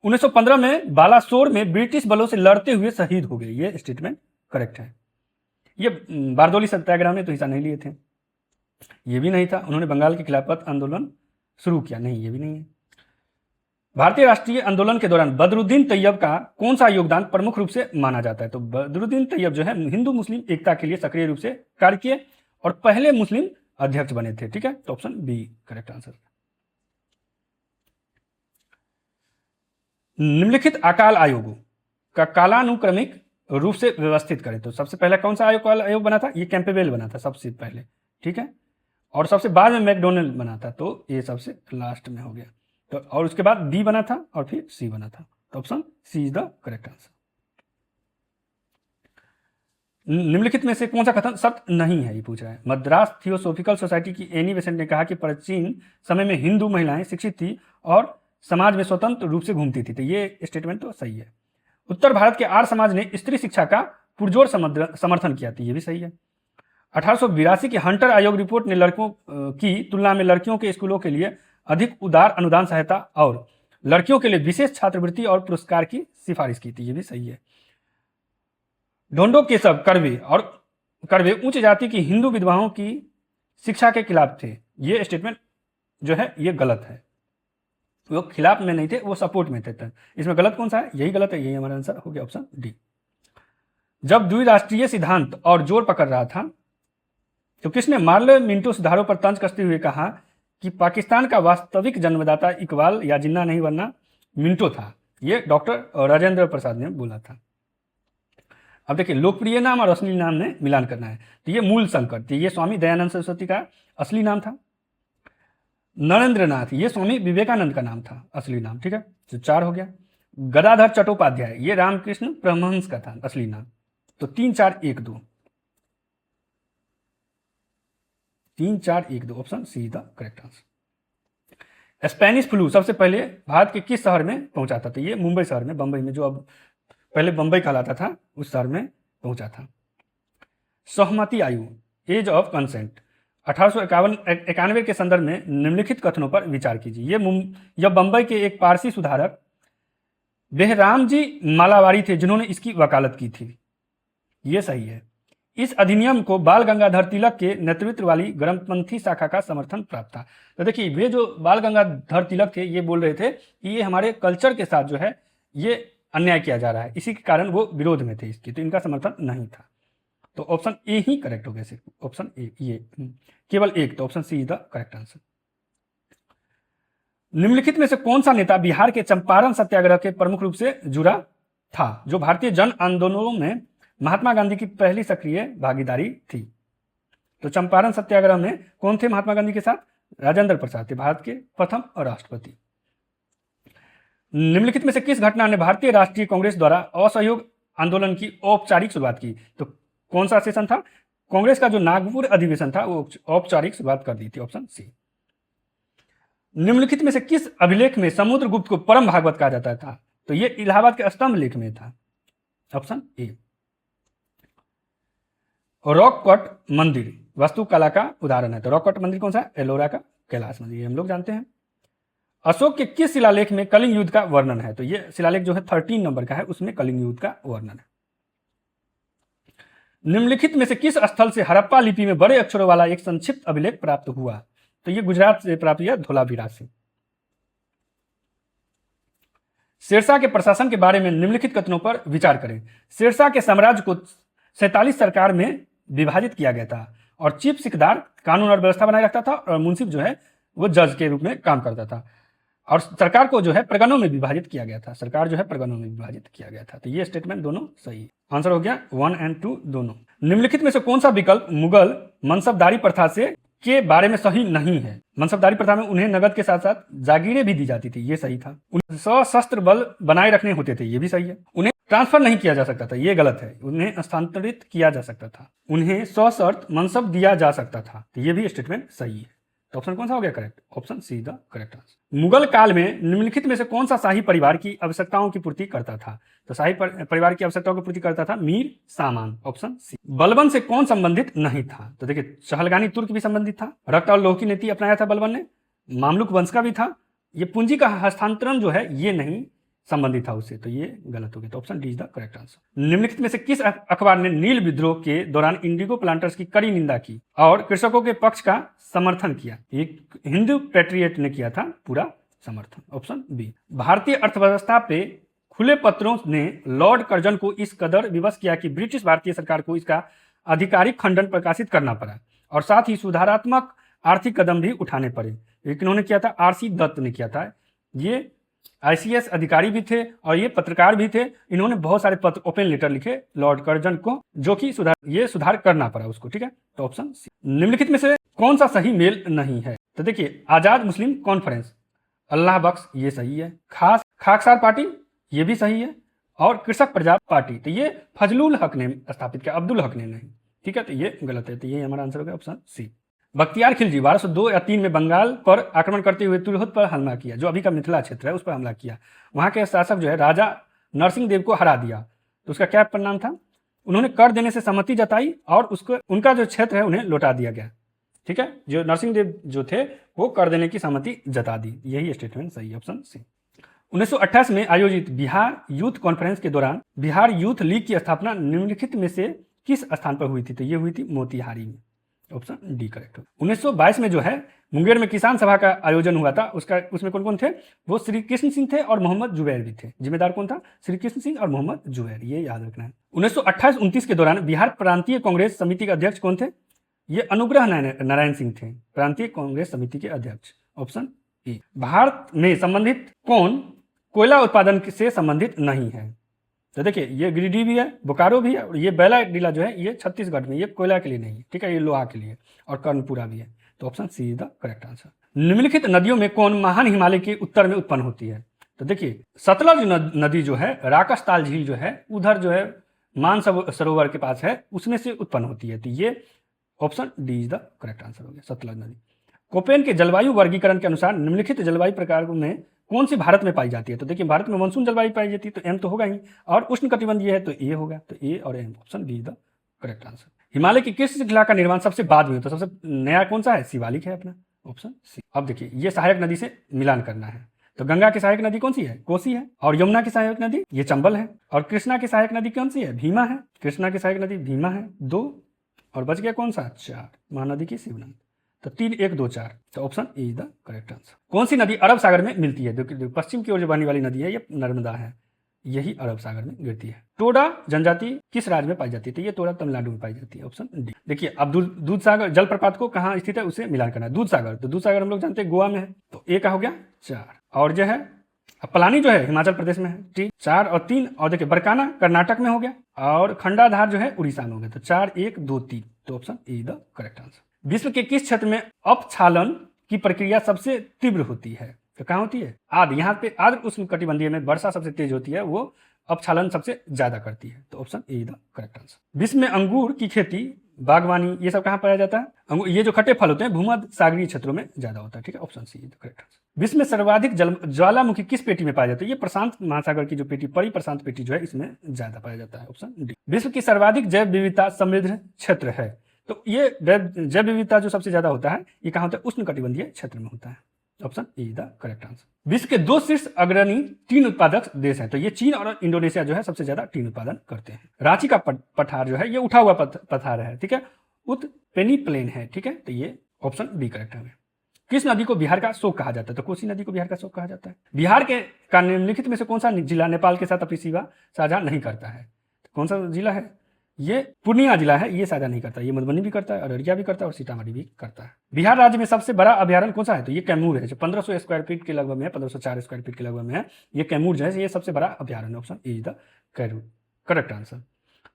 1915 में बालासोर में ब्रिटिश बलों से लड़ते हुए शहीद हो गए। ये स्टेटमेंट करेक्ट है। ये बारदौली सत्याग्रह में तो हिस्सा नहीं लिए थे, ये भी नहीं था। उन्होंने बंगाल के खिलाफत आंदोलन शुरू किया, नहीं ये भी नहीं है। भारतीय राष्ट्रीय आंदोलन के दौरान बदरुद्दीन तैयब का कौन सा योगदान प्रमुख रूप से माना जाता है? तो बदरुद्दीन तैयब जो है हिंदू मुस्लिम एकता के लिए सक्रिय रूप से कार्य किए और पहले मुस्लिम अध्यक्ष बने थे, ठीक है। तो ऑप्शन बी करेक्ट आंसर। निम्नलिखित अकाल आयोगों का कालानुक्रमिक रूप से व्यवस्थित करें। तो सबसे पहले कौन सा आयोग बना था? ये कैंपेबेल बना था सबसे पहले, ठीक है। और सबसे बाद में मैकडोनल्ड बना था, तो ये सबसे लास्ट में हो गया। तो और उसके बाद डी बना था और फिर सी बना था, तो option C is the correct answer. निम्नलिखित में से कौन सा कथन सत्य नहीं है, ये पूछ रहा है। मद्रास थियोसोफिकल सोसाइटी की एनी बेसेंट ने कहा कि प्राचीन समय में हिंदू महिलाएं शिक्षित थी और समाज में स्वतंत्र रूप से घूमती थी, तो ये स्टेटमेंट तो सही है। उत्तर भारत के आर्य समाज ने स्त्री शिक्षा का पुरजोर समर्थन किया था, ये भी सही है। 1882 की हंटर आयोग रिपोर्ट ने लड़कों की तुलना में लड़कियों के स्कूलों के लिए अधिक उदार अनुदान सहायता और लड़कियों के लिए विशेष छात्रवृत्ति और पुरस्कार की सिफारिश की थी, ये भी सही है। ढोंडो केशव कर्वे उच्च जाति की हिंदू विधवाओं की शिक्षा के खिलाफ थे, ये स्टेटमेंट जो है ये गलत है। वो खिलाफ में नहीं थे, वो सपोर्ट में थे। इसमें गलत कौन सा है? यही गलत है, यही हमारा आंसर हो गया, ऑप्शन डी। जब द्विराष्ट्रीय सिद्धांत और जोर पकड़ रहा था तो किसने मार्ले मिंटो सुधारों पर तंज कसते हुए कहा कि पाकिस्तान का वास्तविक जन्मदाता इकबाल या जिन्ना नहीं वरना मिंटो था? ये डॉक्टर राजेंद्र प्रसाद ने बोला था। अब देखिए लोकप्रिय नाम और असली नाम में मिलान करना है। तो ये मूल शंकर थे, ये स्वामी दयानंद सरस्वती का असली नाम था। नरेंद्रनाथ ये स्वामी विवेकानंद का नाम था, असली नाम, ठीक है। तो 4 हो गया। गदाधर चट्टोपाध्याय ये रामकृष्ण परमहंस का था असली नाम। तो 3 4 1 2 3 4 1 2 option see the correct answer. Spanish flu सबसे पहले भारत के किस शहर में पहुंचा था? तो ये मुंबई शहर में, बंबई में, जो अब पहले बंबई कहलाता था, उस शहर में पहुंचा था। सहमति आयु एज ऑफ कंसेंट 1891 के संदर्भ में निम्नलिखित कथनों पर विचार कीजिए। यह बंबई के एक पारसी सुधारक बेहराम जी मालावारी थे जिन्होंने इसकी वकालत की थी, ये सही है। इस अधिनियम को बाल गंगाधर तिलक के नेतृत्व वाली गर्मपंथी शाखा का समर्थन प्राप्त था। तो देखिए वे जो बाल गंगाधर तिलक थे ये बोल रहे थे कि ये हमारे कल्चर के साथ जो है ये अन्याय किया जा रहा है, इसी के कारण वो विरोध में थे इसके, तो इनका समर्थन नहीं था। तो ऑप्शन ए ही करेक्ट हो गया, सिर्फ ऑप्शन ए, ये केवल एक, तो option C is the correct answer. निम्नलिखित में से कौन सा नेता बिहार के चंपारण सत्याग्रह के प्रमुख रूप से जुड़ा था, जो भारतीय जन आंदोलनों में महात्मा गांधी की पहली सक्रिय भागीदारी थी? तो चंपारण सत्याग्रह में कौन थे महात्मा गांधी के साथ? राजेंद्र प्रसाद थे, भारत के प्रथम राष्ट्रपति। निम्नलिखित में से किस घटना ने भारतीय राष्ट्रीय कांग्रेस द्वारा असहयोग आंदोलन की औपचारिक शुरुआत की? तो कौन सा सेशन था? कांग्रेस का जो नागपुर अधिवेशन था वो औपचारिक शुरुआत कर दी थी, ऑप्शन सी। निम्नलिखित में से किस अभिलेख में समुद्रगुप्त को परम भागवत कहा जाता था? तो ये इलाहाबाद के स्तंभ लेख में था, ऑप्शन ए। रॉक कट मंदिर वास्तुकला का उदाहरण है, तो रॉक कट मंदिर कौन सा? एलोरा का कैलाश मंदिर, ये हम लोग जानते हैं। अशोक के किस शिलालेख में कलिंग युद्ध का वर्णन है? तो ये शिलालेख जो है 13 नंबर का है, उसमें कलिंग युद्ध का वर्णन है। निम्नलिखित में से किस स्थल से हड़प्पा लिपि में बड़े अक्षरों वाला एक संक्षिप्त अभिलेख प्राप्त हुआ? तो ये गुजरात से प्राप्त हुआ, धोलावीरा से। शेरशाह के प्रशासन के बारे में निम्नलिखित कथनों पर विचार करें। शेरशाह के साम्राज्य को 47 सरकार में विभाजित किया गया था और चीफ सिकदार कानून और व्यवस्था बनाए रखता था और मुंसिफ जो है वो जज के रूप में काम करता था, और सरकार को जो है प्रगणों में विभाजित किया गया था, सरकार जो है प्रगणों में विभाजित किया गया था। तो ये स्टेटमेंट दोनों सही है। आंसर हो गया 1 और 2 दोनों। निम्नलिखित में से कौन सा विकल्प मुगल मनसबदारी प्रथा से के बारे में सही नहीं है? मनसबदारी प्रथा में उन्हें नगद के साथ साथ जागीरें भी दी जाती थी, ये सही था। उन्हें सशस्त्र बल बनाए रखने होते थे, ये भी सही है। उन्हें ट्रांसफर नहीं किया जा सकता था, ये गलत है। उन्हें हस्तांतरित किया जा सकता था। उन्हें सशर्त मनसब दिया जा सकता था, तो ये भी स्टेटमेंट सही है। तो ऑप्शन कौन सा हो गया correct? Option see the correct answer. Mughal काल में निम्नलिखित में से कौन सा शाही परिवार की आवश्यकताओं की पूर्ति करता था? तो शाही परिवार की आवश्यकताओं की पूर्ति करता था मीर सामान, ऑप्शन सी। बलबन से कौन संबंधित नहीं था? तो देखिए चहलगानी तुर्क भी संबंधित था, रक्त और लोह की नीति अपनाया था बलबन ने, मामलुक वंश का भी था। ये पूंजी का हस्तांतरण जो है ये नहीं संबंधित था उससे, तो ये गलत हो गया। तो option D is the correct answer. निम्नलिखित में से किस अखबार ने नील विद्रोह के दौरान इंडिगो प्लांटर्स की कड़ी निंदा की और कृषकों के पक्ष का समर्थन किया? एक हिंदू पैट्रियट ने किया था पूरा समर्थन, ऑप्शन बी। भारतीय अर्थव्यवस्था पे खुले पत्रों ने लॉर्ड कर्जन को इस कदर विवश किया कि ब्रिटिश भारतीय सरकार को इसका आधिकारिक खंडन प्रकाशित करना पड़ा और साथ ही सुधारात्मक आर्थिक कदम भी उठाने पड़े। ये किन्होंने किया था? आरसी दत्त ने किया था। ये आईसीएस अधिकारी भी थे और ये पत्रकार भी थे। इन्होंने बहुत सारे पत्र, ओपन लेटर लिखे लॉर्ड कर्जन को, जो कि सुधार करना पड़ा उसको, ठीक है। तो ऑप्शन सी। निम्नलिखित में से कौन सा सही मेल नहीं है? तो देखिए आजाद मुस्लिम कॉन्फ्रेंस, अल्लाह बख्श, ये सही है। खाकसार पार्टी, ये भी सही है। और कृषक प्रजा पार्टी, तो ये फजलुल हक ने स्थापित किया, अब्दुल हक ने नहीं, ठीक है। तो ये गलत है, तो ये हमारा आंसर हो गया ऑप्शन सी। बख्तियार खिलजी 1202 या 3 में बंगाल पर आक्रमण करते हुए तिरहुत पर हमला किया, जो अभी का मिथिला क्षेत्र है उस पर हमला किया। वहां के शासक जो है राजा नरसिंह देव को हरा दिया, तो उसका क्या परिणाम था? उन्होंने कर देने से सहमति जताई और उसको उनका जो क्षेत्र है उन्हें लौटा दिया गया, ठीक है। जो नरसिंह देव जो थे वो कर देने की सहमति जता दी, यही स्टेटमेंट सही है, ऑप्शन सी। 1928 में आयोजित बिहार यूथ कॉन्फ्रेंस के दौरान बिहार यूथ लीग की स्थापना निम्नलिखित में से किस स्थान पर हुई थी? तो ये हुई थी मोतिहारी में, ऑप्शन डी करेक्ट। 1922 में जो है मुंगेर में किसान सभा का आयोजन हुआ था, उसमें कौन कौन थे? वो श्री कृष्ण सिंह थे और मोहम्मद जुबैर भी थे। जिम्मेदार कौन था? श्री कृष्ण सिंह और मोहम्मद जुबैर, ये याद रखना है। 1928-29 के दौरान बिहार प्रांतीय कांग्रेस समिति के अध्यक्ष कौन थे? ये अनुग्रह नारायण सिंह थे, प्रांतीय कांग्रेस समिति के अध्यक्ष, ऑप्शन ए। भारत में संबंधित कौन कोयला उत्पादन से संबंधित नहीं है? तो देखिए ये गिरिडीह भी है, बोकारो भी है, और ये बेला जिला जो है ये छत्तीसगढ़ में, ये कोयला के लिए नहीं है, ठीक है, ये लोहा के लिए, और कर्णपुरा भी है। तो option C is the correct answer. निम्नलिखित नदियों में कौन महान हिमालय के उत्तर में उत्पन्न होती है? तो देखिए सतलज नदी जो है राकसताल झील जो है उधर जो है मान सरोवर के पास है, उसमें से उत्पन्न होती है। तो ये option D is the correct answer हो गया, सतलज नदी। कोपेन के जलवायु वर्गीकरण के अनुसार निम्नलिखित जलवायु प्रकार में कौन सी भारत में पाई जाती है? तो देखिए भारत में मानसून जलवायु पाई जाती है, तो एम तो होगा ही, और उष्ण कटिबंधीय है तो ए होगा, तो ए और M, option B is the correct answer. Himalaya की किस श्रृंखला का निर्माण सबसे बाद में? तो सबसे नया कौन सा है? शिवालिक है अपना, ऑप्शन सी। अब देखिए ये सहायक नदी से मिलान करना है, तो गंगा की सहायक नदी कौन सी है? कोसी है। और यमुना की सहायक नदी ये चंबल है। और कृष्णा की सहायक नदी कौन सी है? भीमा है। कृष्णा की सहायक नदी भीमा है, 2, और बच गया कौन सा? 4, महानदी की शिवनदी। तो 3, 1, 2, 4, तो option A is the correct answer. कौन सी नदी अरब सागर में मिलती है? पश्चिम की ओर जो बहने वाली नदी है ये नर्मदा है, यही अरब सागर में गिरती है। टोडा जनजाति किस राज्य में पाई जाती है? तो ये टोडा तमिलनाडु में पाई जाती है, ऑप्शन डी। देखिए अब दूध सागर जलप्रपात को कहाँ स्थित है उसे मिलान करना है। दूध सागर, तो दूध सागर हम लोग जानते हैं गोवा में है, तो ए का हो गया 4। और जो है पलानी जो है हिमाचल प्रदेश में है, ठीक, 4 और 3। और देखिए बरकाना कर्नाटक में हो गया, और खंडाधार जो है उड़ीसा में हो गया, तो 4, 1, 2, 3, तो option E the correct answer. विश्व के किस क्षेत्र में अपक्षालन की प्रक्रिया सबसे तीव्र होती है? तो कहाँ होती है? आर्द्र, यहाँ पे आर्द्र उष्णकटिबंधीय में वर्षा सबसे तेज होती है, वो अपक्षालन सबसे ज्यादा करती है, तो option A the correct answer. विश्व में अंगूर की खेती, बागवानी, ये सब कहाँ पाया जाता है? अंगूर, ये जो खट्टे फल होते हैं भूमध्य सागरीय क्षेत्रों में ज्यादा होता है, ठीक है, option see the correct answer. विश्व में सर्वाधिक ज्वालामुखी किस पेटी में पाया जाता है? ये प्रशांत महासागर की जो पेटी, बड़ी प्रशांत पेटी जो है, इसमें ज्यादा पाया जाता है, ऑप्शन डी। विश्व की सर्वाधिक जैव विविधता समृद्ध क्षेत्र है, तो ये जैव विविधता जो सबसे ज्यादा होता है, ये कहाँ होता है? उष्णकटिबंधीय क्षेत्र में होता है, option E the correct answer. विश्व के 2 शीर्ष अग्रणी टीन उत्पादक देश हैं, तो ये चीन और इंडोनेशिया जो है सबसे ज्यादा टीन उत्पादन करते हैं। रांची का पठार जो है ये उठा हुआ पठार है, ठीक है, उत्पेनी प्लेन है, ठीक है, तो ये ऑप्शन बी करेक्ट है। किस नदी को बिहार का शोक कहा जाता है? तो कोसी नदी को बिहार का शोक कहा जाता है। बिहार का निम्नलिखित में से कौन सा जिला नेपाल के साथ अपनी सीमा साझा नहीं करता है? तो कौन सा जिला है? ये पूर्णिया जिला है, ये साझा नहीं करता, ये मधुबनी भी करता है, अररिया भी करता है और सीतामढ़ी भी करता है। बिहार राज्य में सबसे बड़ा अभ्यारण्य कौन सा है? तो ये कैमूर है, जो 1500 स्क्वायर फीट के लगभग में है, 1504 स्क्वायर फीट के लगभग में है, ये कैमूर जो है ये सबसे बड़ा अभ्यारण्य, option A the correct answer.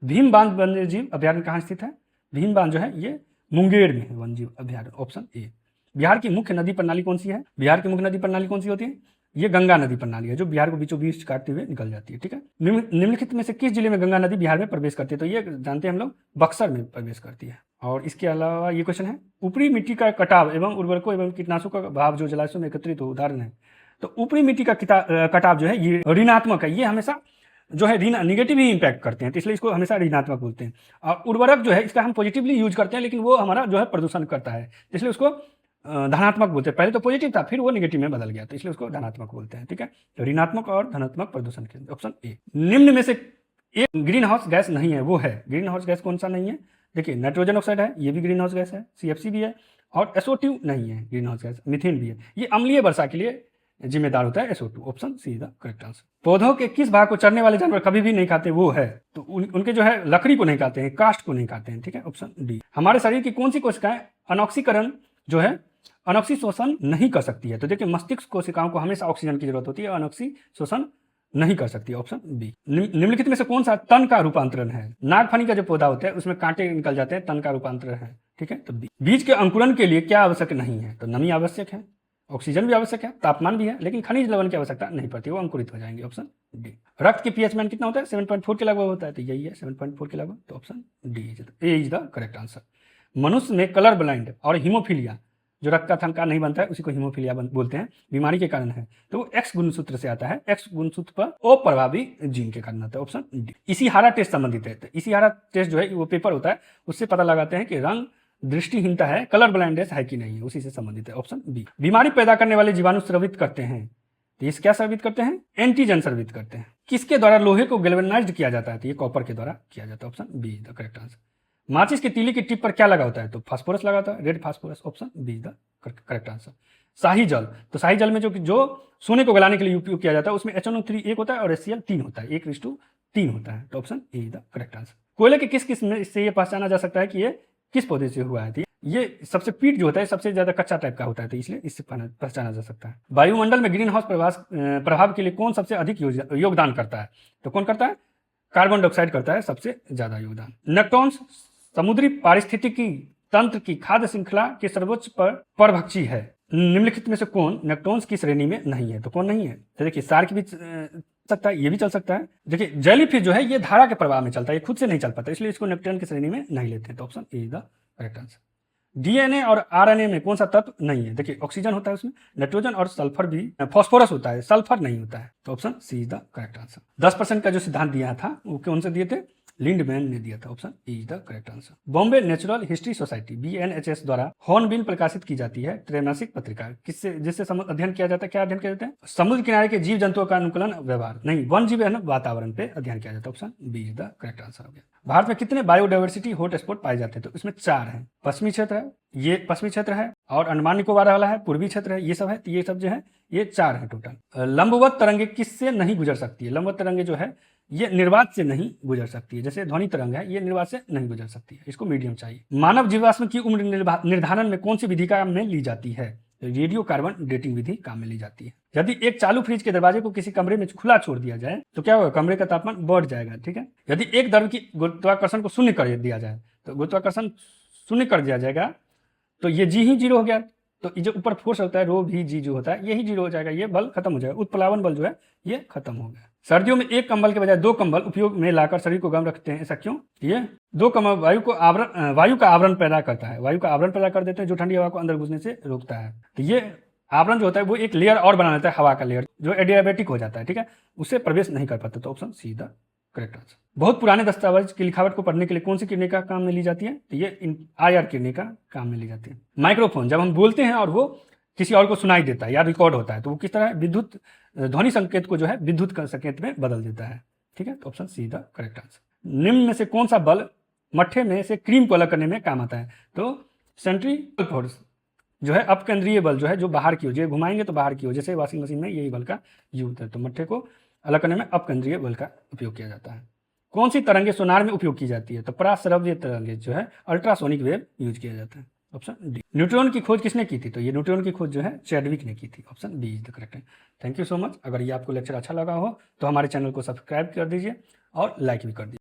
Bhim बांध वन्य जीव अभ्यारण्य कहाँ स्थित है? भीम बांध जो है ये मुंगेर में है, वन्य जीव अभ्यारण्य, ऑप्शन ए। बिहार की मुख्य नदी प्रणाली कौन सी है? बिहार की मुख्य नदी प्रणाली कौन सी होती है? ये गंगा नदी प्रणाली है, जो बिहार को बीचों बीच काटते हुए निकल जाती है, ठीक है। निम्नलिखित में से किस जिले में गंगा नदी बिहार में प्रवेश करती है? तो ये जानते हैं हम लोग, बक्सर में प्रवेश करती है। और इसके अलावा ये क्वेश्चन है, ऊपरी मिट्टी का कटाव एवं उर्वरकों एवं कीटनाशकों का भाव जो जलाशयों में एकत्रित हो, उदाहरण है। तो ऊपरी मिट्टी का कटाव जो है ये ऋणात्मक है, ये हमेशा जो है निगेटिव ही इंपैक्ट करते हैं, तो इसलिए इसको हमेशा ऋणात्मक बोलते हैं। और उर्वरक जो है इसका हम पॉजिटिवली यूज करते हैं, लेकिन वो हमारा जो है प्रदूषण करता है, इसलिए उसको धनात्मक बोलते हैं। पहले तो पॉजिटिव था, फिर वो नेगेटिव में बदल गया, तो इसलिए उसको धनात्मक बोलते हैं, ठीक है। तो ऋणात्मक और धनात्मक प्रदूषण के ऑप्शन ए। निम्न में से एक ग्रीन हाउस गैस नहीं है, वो है ग्रीन हाउस गैस कौन सा नहीं है? देखिए, नाइट्रोजन ऑक्साइड है, ये भी ग्रीन हाउस गैस है, CFC भी है, और SO2 नहीं है ग्रीन हाउस गैस, मीथेन भी है, ये अम्लीय वर्षा के लिए जिम्मेदार होता है, SO2, option see the correct answer. पौधों के किस भाग को चरने वाले जानवर कभी भी नहीं खाते? वो है, तो उनके जो है लकड़ी को नहीं खाते हैं, काष्ठ को नहीं खाते हैं, ठीक है, ऑप्शन डी। हमारे शरीर की कौन सी कोशिकाएं अनऑक्सीकरण जो है अनॉक्सी शोषण नहीं कर सकती है? तो देखिए, मस्तिष्क कोशिकाओं को हमेशा ऑक्सीजन की जरूरत होती है, अनॉक्सी शोषण नहीं कर सकती, ऑप्शन बी। निम्नलिखित में से कौन सा तन का रूपांतरण है? नागफनी का जो पौधा होता है उसमें कांटे निकल जाते हैं, तन का रूपांतरण है, ठीक है, तो बी। बीज के अंकुरन के लिए क्या आवश्यक नहीं है? तो नमी आवश्यक है, ऑक्सीजन भी आवश्यक है, तापमान भी है, लेकिन खनिज लवण की आवश्यकता नहीं पड़ती, वो अंकुरित हो जाएंगे, ऑप्शन डी। रक्त के pH मान कितना होता है? 7.4 के लगभग होता है, तो यही है 7.4 के लगभग, तो option D is the correct answer. मनुष्य में कलर ब्लाइंड और हीमोफीलिया, जो रक्त का थनका नहीं बनता है उसी को हीमोफीलिया बोलते हैं, बीमारी के कारण है, तो वो X गुणसूत्र से आता है, X गुणसूत्र पर अप्रभावी जीन के कारण आता है, ऑप्शन डी। इशिहारा टेस्ट संबंधित है, तो इशिहारा टेस्ट जो है वो पेपर होता है, उससे पता लगाते हैं कि रंग दृष्टिहीनता है, कलर ब्लाइंडनेस है कि नहीं है, उसी से संबंधित है, ऑप्शन बी। बीमारी पैदा करने वाले जीवाणु स्रवित करते हैं, तो ये क्या स्रवित करते हैं? एंटीजन स्रवित करते हैं। किसके द्वारा लोहे को गैल्वेनाइज्ड किया जाता है? तो ये कॉपर के द्वारा किया जाता है, option B the correct answer. माचिस के तीली की टिप पर क्या लगा होता है? तो फास्फोरस लगा होता है, red phosphorus, option B the correct answer. शाही जल, तो शाही जल में जो सोने को गलाने के लिए उपयोग किया जाता है उसमें HNO3 1 होता है और HCl 3 होता है, 1:3 होता है, तो option A the correct answer. कोयले के किस किस्म में से ये पहचाना जा सकता है कि ये किस पौधे से हुआ है? ये सबसे पीट जो होता है सबसे ज्यादा कच्चा टाइप का होता है, तो इसलिए इससे पहचाना जा सकता है। वायुमंडल में ग्रीन हाउस प्रभाव के लिए कौन सबसे अधिक योगदान करता है? तो कौन करता है? कार्बन डाइऑक्साइड करता है सबसे ज्यादा योगदान। नेक्टॉन्स समुद्री पारिस्थितिकी तंत्र की खाद्य श्रृंखला के सर्वोच्च परभक्षी है, निम्नलिखित में से कौन नेक्टॉन्स की श्रेणी में नहीं है? तो कौन नहीं है? तो देखिए, शार्क भी सकता है, ये भी चल सकता है। देखिए, जेलीफिश जो है ये धारा के प्रवाह में चलता है, ये खुद से नहीं चल पाता, इसलिए इसको नेक्टॉन की श्रेणी में नहीं लेते हैं, तो option A the correct answer. DNA और RNA में कौन सा तत्व नहीं है? देखिए, ऑक्सीजन होता है उसमें, नाइट्रोजन और सल्फर भी, फॉस्फोरस होता है, सल्फर नहीं होता है, तो option see the correct answer. 10% का जो सिद्धांत दिया था वो कौन से दिए थे? लिंडमैन ने दिया था, option A the correct answer. Bombay natural history society BNHS द्वारा हॉर्नबिल प्रकाशित की जाती है त्रैमासिक पत्रिका, किससे जिससे अध्ययन किया जाता है? क्या अध्ययन किया जाता है? समुद्र किनारे के जीव जंतुओं का अनुकूलन व्यवहार, नहीं, वन जीव वातावरण पे अध्ययन किया जाता है, option B the correct answer हो गया। भारत में कितने बायोडाइवर्सिटी हॉटस्पॉट पाए जाते हैं? तो इसमें 4 हैं। पश्चिमी क्षेत्र है, ये पश्चिमी क्षेत्र है, और अंडमान निकोबार वाला है, पूर्वी क्षेत्र है, ये सब है, तो ये सब जो है ये 4 है टोटल। लंबवत तरंगे किससे नहीं गुजर सकती है? लंबवत तरंगे जो है ये निर्वात से नहीं गुजर सकती है, जैसे ध्वनि तरंग है, ये निर्वात से नहीं गुजर सकती है, इसको मीडियम चाहिए। मानव जीवाश्म की उम्र निर्धारण में कौन सी विधि काम में ली जाती है? रेडियो कार्बन डेटिंग विधि काम में ली जाती है। यदि एक चालू फ्रिज के दरवाजे को किसी कमरे में खुला छोड़ दिया जाए तो क्या होगा? कमरे का तापमान बढ़ जाएगा, ठीक है। यदि एक द्रव की गुरुत्वाकर्षण को शून्य कर दिया जाए तो गुरुत्वाकर्षण शून्य कर दिया जाएगा तो ये जी ही जीरो हो गया। तो ये जो ऊपर फोर्स होता है रो भी जी जो होता है यही जीरो हो जाएगा, ये बल खत्म हो जाएगा, उत्प्लावन बल जो है ये खत्म हो गया। सर्दियों में एक कंबल के बजाय 2 कंबल उपयोग में लाकर शरीर को गर्म रखते हैं, ऐसा क्यों? ये 2 कंबल वायु का आवरण पैदा करता है, वायु का आवरण पैदा कर देते हैं जो ठंडी हवा को अंदर घुसने से रोकता है। तो ये आवरण जो होता है वो एक लेयर और बना लेता है, हवा का लेयर जो एडियाबेटिक हो जाता है, ठीक है, उससे प्रवेश नहीं कर पाता। तो option see the correct answer. बहुत पुराने दस्तावेज की लिखावट को पढ़ने के लिए कौन सी किरणिका काम में ली जाती है? तो ये IR किरणिका काम में ली जाती है। माइक्रोफोन, जब हम बोलते हैं और वो किसी और को सुनाई देता है या रिकॉर्ड होता है तो वो किस तरह विद्युत ध्वनि संकेत को जो है विद्युत संकेत में बदल देता है, ठीक है। तो option see the correct answer. निम्न में से कौन सा बल मट्ठे में से क्रीम को अलग करने में काम आता है? तो सेंट्रीफ्यूगल फोर्स जो है, अपकेंद्रीय बल जो है, जो बाहर की ओर घुमाएंगे तो बाहर की ओर, जैसे वॉशिंग मशीन में यही बल का यूज है। तो मट्ठे को अलग करने में अपकेंद्रीय बल का उपयोग किया जाता है। कौन सी तरंगे सोनार में उपयोग की जाती है? तो पराश्रव्य तरंगे जो है, अल्ट्रासोनिक वेव यूज किया जाता है। Option D. न्यूट्रॉन की खोज किसने की थी? तो ये न्यूट्रॉन की खोज जो है चैडविक ने की थी। Option B is the correct है। Thank you so much. अगर ये आपको लेक्चर अच्छा लगा हो तो हमारे चैनल को सब्सक्राइब कर दीजिए और लाइक भी कर दीजिए।